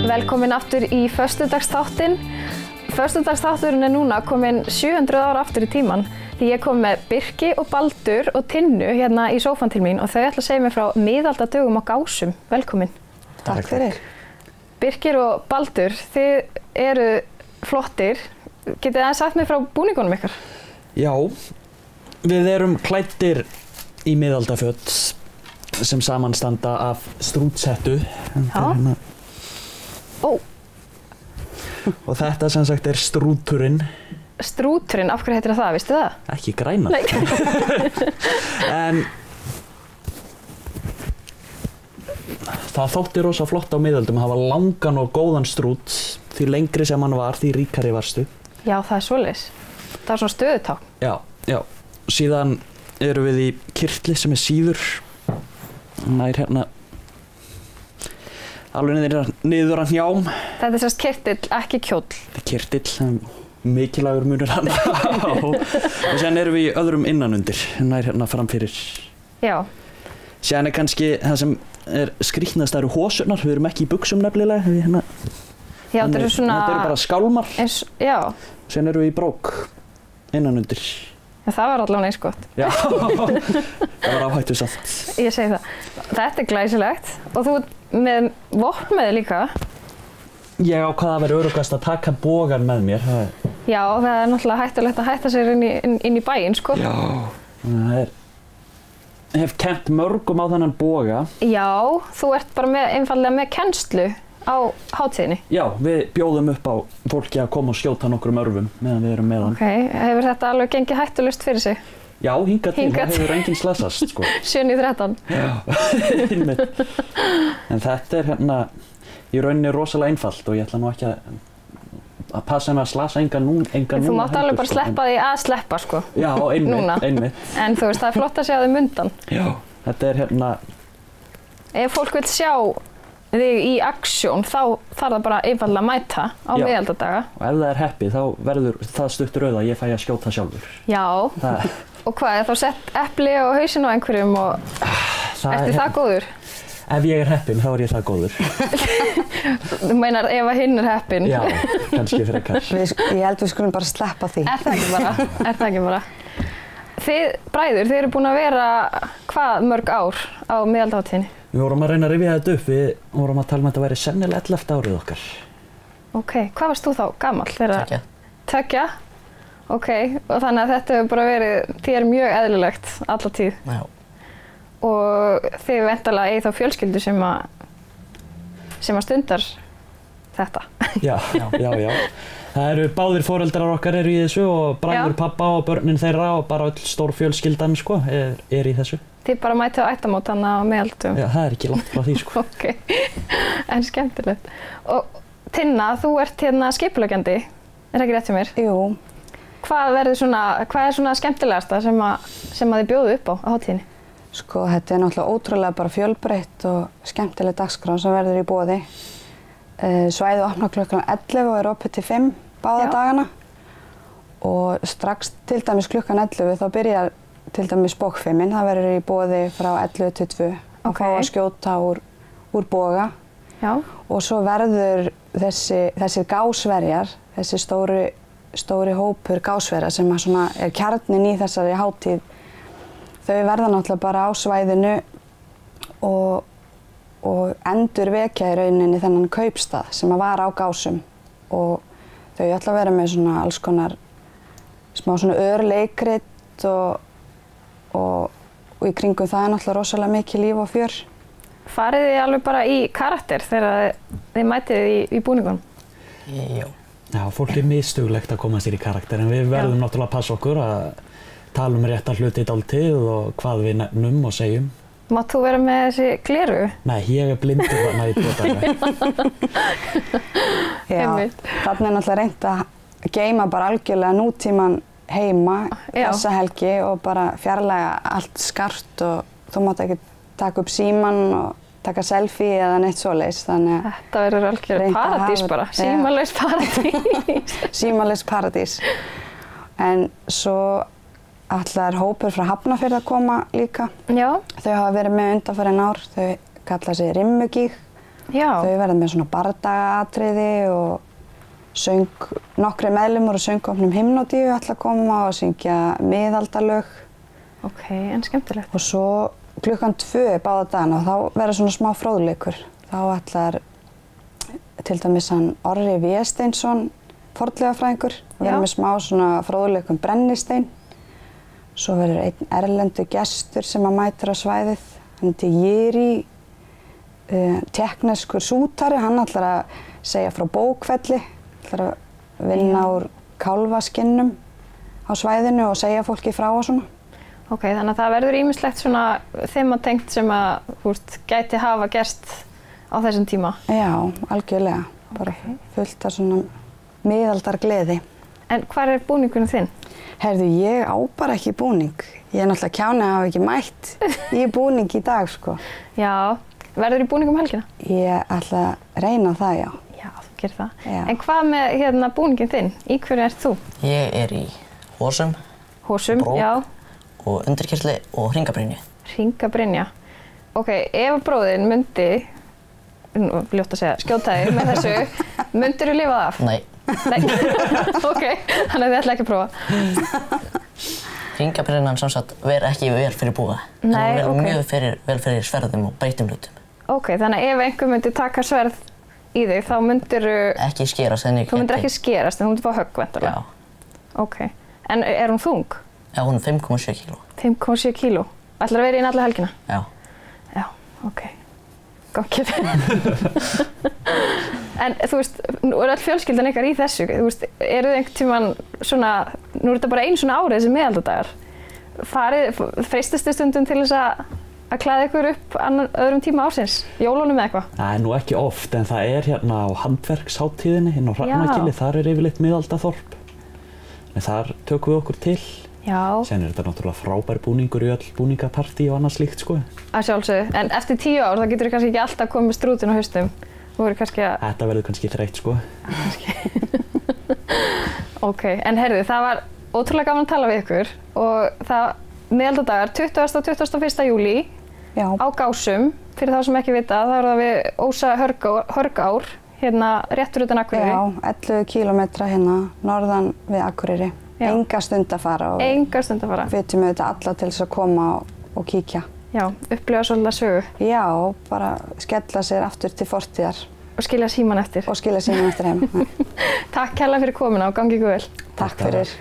Velkomin aftur í föstudagsþáttinn. Föstudagsþátturinn núna komin 700 ára aftur í tíman. Því ég kom með Birki og Baldur og Tinnu hérna í sófann til mín og þau ætla að segja mér frá miðaldadögum á Gásum. Velkomin. Takk fyrir. Birkir og Baldur, þið eru flottir. Getið þið sagt mér frá búningunum ykkar? Já, við erum klæddir í miðaldaföt sem samanstanda af strútsettu. Já. Ó. Og þetta sem sagt er strúturinn. Strúturinn, af hverju heitir það, veistu það? Ekki græna. Nei. En það þótti rosa flott á miðöldum að hafa langan og góðan strút. Því lengri sem hann var, því ríkari varstu. Já, það er svoleiðis. Það er svona stöðutákn. Já. Síðan erum við í kyrtli sem er síður. Nær hérna alveg niður að njám. Þetta er sérst kyrtill, ekki kjóll. Þetta er kyrtill, mikilvægur munur hann á. Og síðan erum við í öðrum innanundir, nær hérna framfyrir. Já. Síðan er kannski það sem er skrýtnast, það eru hósurnar, við erum ekki í buxum nefnilega. Hérna. Já, þetta eru svona... Þetta eru bara skálmar. Já. Síðan erum við í brók innanundir. Já, það var allavega eins gott. Já, það var áhættusamt. Ég segi það. Þetta er glæsilegt og þú með vopn með þig líka. Ég ákvað að vera öruggast að taka bogan með mér. Já, það er náttúrulega hættulegt að hætta sér inn í bæinn, sko. Já, það er... Ég hef kennt mörgum á þennan boga. Já, þú ert bara einfallega með kennslu á hátíðinni. Já, við bjóðum upp á fólki að koma og skjóta nokkrum örvum meðan við erum með hann. Ok, hefur þetta alveg gengið hættulaust fyrir sig? Já, hingað til, það hefur enginn slasast, sko. 7-13. Já, einmitt. En þetta er hérna í rauninni rosalega einfalt og ég ætla nú ekki að passa mig að slasa enga núna. Þú mátt alveg bara sleppa því að sleppa, sko. Já, einmitt. En þú veist, það er flott að sjá þig mundan. Já, þetta er hérna... Ef fólk vil sjá þig í aksjón, þá þarf það bara einfallega að mæta á miðaldadaga. Og ef það er heppið, þá verður það stutt rauð að ég fæ að skjóta sjálfur. Já. Og hvað, er þá sett epli á hausinn á einhverjum og ertu það góður? Ef ég er heppinn, þá er ég það góður. Þú meinar ef að hinn er heppinn? Já, kannski frekar. Ég held við skulum bara sleppa því. Er það ekki bara? Þið bræður, þið eru búin að vera hvað mörg ár á miðaldaháttíðinni? Við vorum að reyna að rifja þetta upp, við vorum að tala um að þetta væri sennilega 11. árið okkar. Ok, hvað varst þú þá gamall? 2? Ok, og þannig að þetta hefur bara verið, þið er mjög eðlilegt alla tíð. Já. Og þið væntanlega eigið þá fjölskyldu sem að stundar þetta. Já. Það eru báðir foreldrar okkar eru í þessu og bræður, pappa og börnin þeirra og bara öll stór fjölskyldan, sko, er í þessu. Þið bara mætið á ættamót hana á miðaldum. Já, það er ekki langt frá því, sko. Ok, en skemmtilegt. Og Tinna, þú ert hérna skipuleggjandi, er ekki rétt hjá mér? Jú. Hvað er svona skemmtilegasta sem að þið bjóðu upp á hátíðinni? Sko, þetta er náttúrulega ótrúlega bara fjölbreytt og skemmtileg dagskrá sem verður í boði. Svæðið opnar klukkan 11 og er opið til 5 báða dagana. Og strax til dæmis klukkan 11 þá byrjar til dæmis bókfimmin, það verður í boði frá 11 til 2 að fá að skjóta úr boga. Já. Og svo verður þessir gásverjar, þessi stóri hópur gásverja sem er kjarninn í þessari hátíð, þau verða náttúrulega bara á svæðinu og endurvekja í rauninni þennan kaupstað sem var á Gásum og þau ætla að vera með svona alls konar smá svona örleikrit og í kringum það er náttúrulega rosalega mikið líf og fjör. Farið þið alveg bara í karakter þegar þið mætið í búningunum? Já. Já, fólk er misduglegt að koma sér í karakter en við verðum náttúrulega að passa okkur að tala um rétta hluti dálítið og hvað við nefnum og segjum. Mátt þú vera með þessi gleru? Nei, ég er blindur þarna í 2 daga. Já, þarna er náttúrulega reynt að geyma bara algjörlega nútíman heima þessa helgi og bara fjarlæga allt skart og þú mátt ekki taka upp símann og taka selfie eða neitt svoleiðis, þannig að þetta verður algjörlega paradís bara, símalaust paradís. Símalaust paradís. En svo ætlar hópur frá Hafnarfirði að koma líka. Já. Þau hafa verið með undanfarin ár, þau kalla sig Rimmugíg. Já. Þau verða með svona bardagaatriði og nokkri meðlimur og söngkópnum Hymnodíu ætla að koma og syngja miðaldalög. Ok, en skemmtilegt. Og svo klukkan 2 báða dagana og þá verður svona smá fróðleikur. Þá ætlar til dæmis hann Orri Vésteinsson, fornleifafræðingur, verður með smá svona fróðleikum brennistein. Svo verður einn erlendur gestur sem að mætir á svæðið. Hann heitir Jiri, tékkneskur sútari. Hann ætlar að segja frá bókfelli, ætlar að vinna úr kálfaskinnum á svæðinu og segja fólki frá og svona. Ok, þannig að það verður ýmislegt svona þematengt sem að gæti hafa gerst á þessum tíma. Já, algjörlega. Bara fullt af svona miðaldargleði. En hvar búningurinn þinn? Heyrðu, ég á bara ekki búning. Ég náttúrulega kjáni að hafa ekki mætt í búning í dag, sko. Já, verður í búningum helgina? Ég ætla að reyna það, já. Já, þú gerir það. Já. En hvað með búningin þinn? Í hverju ert þú? Ég í hósum, Hósum, brók, já. og undirkyrtli og hringabrynju. Hringabrynja. Ok, ef bróðinn myndi, ljótt að segja, skjóta þig með þessu, myndirðu lifa það af? Nei. Nei. Ok, þannig að þið ætla ekki að prófa. Hringabrynjan samsagt verður ekki vel fyrir búa. Nei, en ok. mjög vel fyrir sverðum og breyttum hlutum. Ok, þannig að ef einhver myndi taka sverð í þig, þá myndirðu, Ekki skerast en þú myndir ekki skerast, en þú myndir fá högg væntanlega. Já. Ok, en hún þung? Já, hún 5,7 kíló. 5,7 kíló. Ætlar að vera inn alla helgina? Já. Já, ok. Gangið. En þú veist, nú öll fjölskyldan ykkar í þessu, þú veist, eru þið einhvern tímann svona, nú er þetta bara einu svona árið þessi miðaldadagar. Freistist þið stundum til þess að klæða ykkur upp öðrum tíma ársins, jólunum eða eitthvað? Það nú ekki oft, en það er hérna á handverksháttíðinni, á Hrafnagili, þar er yfirleitt miðaldaþorp. En þar tökum við okkur til. Já. Sen er þetta náttúrulega frábær búningur í öll búningapartí og annað slíkt, sko. Að sjálfsögðu, en eftir 10 ár þá getur þið kannski ekki alltaf komið með strútin á haustum. Þú verður kannski að... Þetta verður kannski þreytt, sko. Ok, en heyrðu, það var ótrúlega gaman að tala við ykkur og það miðaldadagar 20. og 21. júlí á Gásum. Fyrir þá sem ekki vita, þá er það við Ósa Hörgár, hérna réttur utan Akureyri. Já, 11 kílómetra hérna norðan við Akureyri. Já. Enga stund að fara og Enga stund að fara. hvetjum auðvitað alla til þess að koma og kíkja. Já, upplifa svolítið sögu. Já, og bara skella sér aftur til fortíðar. Og skilja síman eftir. Og skilja síman eftir heima. Takk kærlega fyrir komuna og gangi ykkur vel. Takk fyrir.